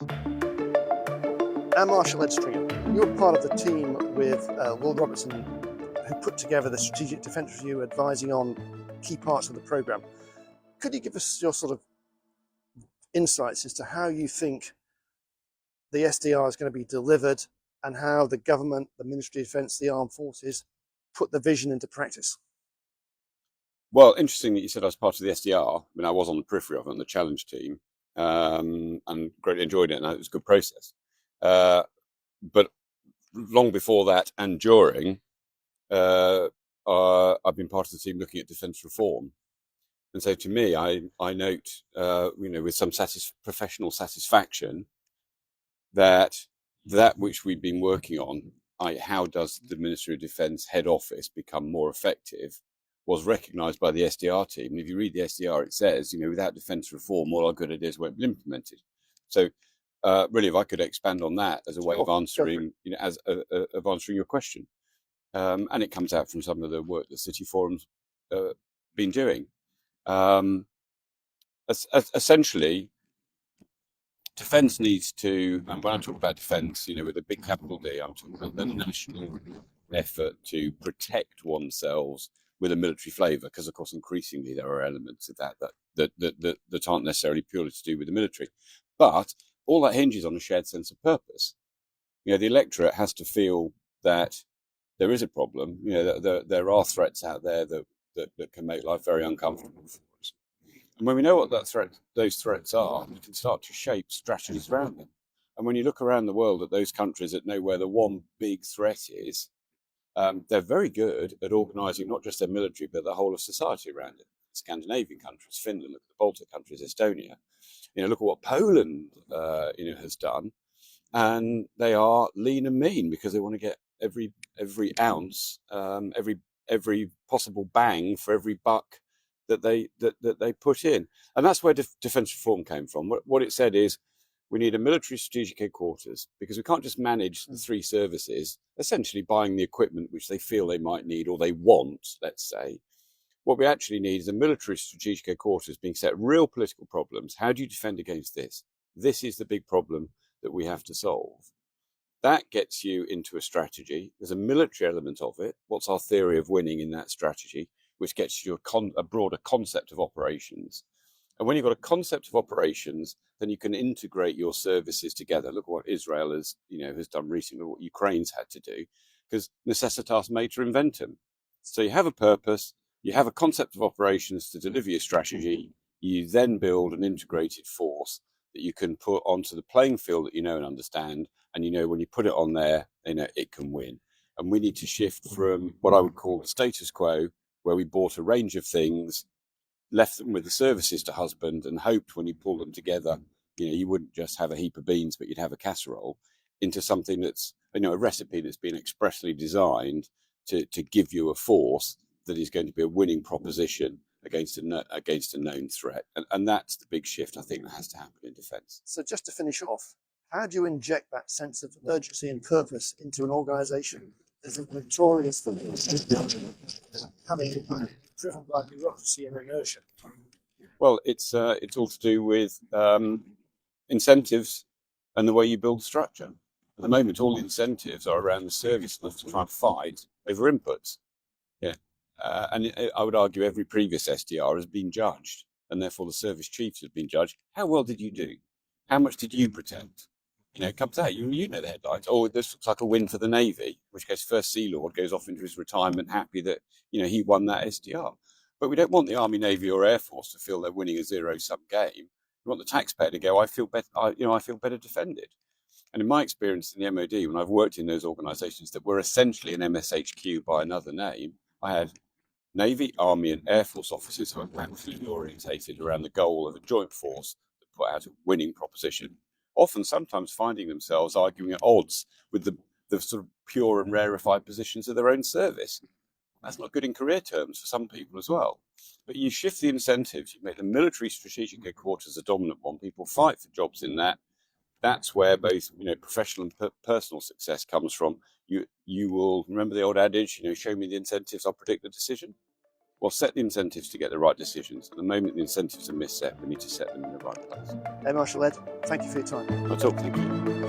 Air Marshal Ed Stringer, you're part of the team with Will Robertson who put together the Strategic Defence Review advising on key parts of the programme. Could you give us your sort of insights as to how you think the SDR is going to be delivered and how the government, the Ministry of Defence, the armed forces put the vision into practice? Well, interesting that you said I was part of the SDR. I mean, I was on the periphery of it, on the challenge team, and greatly enjoyed it, and it was a good process. But long before that and during, I've been part of the team looking at defence reform. And so to me, I note, with some professional satisfaction that which we've been working on, how does the Ministry of Defence head office become more effective, was recognised by the SDR team. And if you read the SDR, it says, without defence reform, all our good ideas won't be implemented. So really, if I could expand on that as a way of answering, of answering your question. And it comes out from some of the work that City Forum's been doing. Essentially, defence needs to, and when I talk about defence, with a big capital D, I'm talking about the national effort to protect oneself with a military flavour, because of course increasingly there are elements of that aren't necessarily purely to do with the military. But all that hinges on a shared sense of purpose. The electorate has to feel that there is a problem. There are threats out there that can make life very uncomfortable for us. And when we know what those threats are, we can start to shape strategies around them. And when you look around the world at those countries that know where the one big threat is, they're very good at organising not just their military, but the whole of society around it. Scandinavian countries, Finland, look at the Baltic countries, Estonia. Look at what Poland, has done. And they are lean and mean because they want to get every ounce, every possible bang for every buck that they put in. And that's where defence reform came from. What it said is, we need a military strategic headquarters, because we can't just manage the three services, essentially buying the equipment which they feel they might need or they want, let's say. What we actually need is a military strategic headquarters being set real political problems. How do you defend against this? This is the big problem that we have to solve. That gets you into a strategy. There's a military element of it. What's our theory of winning in that strategy? Which gets you a broader concept of operations. And when you've got a concept of operations, then you can integrate your services together. Look at what Israel has done recently, what Ukraine's had to do, because necessitas mater inventum. So you have a purpose, you have a concept of operations to deliver your strategy, you then build an integrated force that you can put onto the playing field that you know and understand, and when you put it on there, it can win. And we need to shift from what I would call the status quo, where we bought a range of things, left them with the services to husband, and hoped when you pull them together, you wouldn't just have a heap of beans, but you'd have a casserole, into something that's, a recipe that's been expressly designed to give you a force that is going to be a winning proposition against a known threat. And that's the big shift I think that has to happen in defence. So just to finish off, how do you inject that sense of urgency and purpose into an organisation that's notorious for having driven by bureaucracy and inertia? Well, it's all to do with incentives and the way you build structure. At the moment, all the incentives are around the service left to try and fight over inputs. Yeah, and I would argue every previous SDR has been judged, and therefore the service chiefs have been judged. How well did you do? How much did you protect? It comes out, you know the headlines. Oh, this looks like a win for the Navy, in which case First Sea Lord goes off into his retirement happy that, he won that SDR. But we don't want the Army, Navy or Air Force to feel they're winning a zero-sum game. We want the taxpayer to go, I feel better defended. And in my experience in the MOD, when I've worked in those organisations that were essentially an MSHQ by another name, I had Navy, Army and Air Force officers who are absolutely orientated around the goal of a joint force that put out a winning proposition, often sometimes finding themselves arguing at odds with the sort of pure and rarefied positions of their own service. That's not good in career terms for some people as well. But you shift the incentives, you make the military strategic headquarters a dominant one, people fight for jobs in that. That's where both professional and personal success comes from. You will remember the old adage, show me the incentives, I'll predict the decision. Well, set the incentives to get the right decisions. At the moment, the incentives are misset. We need to set them in the right place. Air Marshal Ed, thank you for your time. I'll talk. Thank you.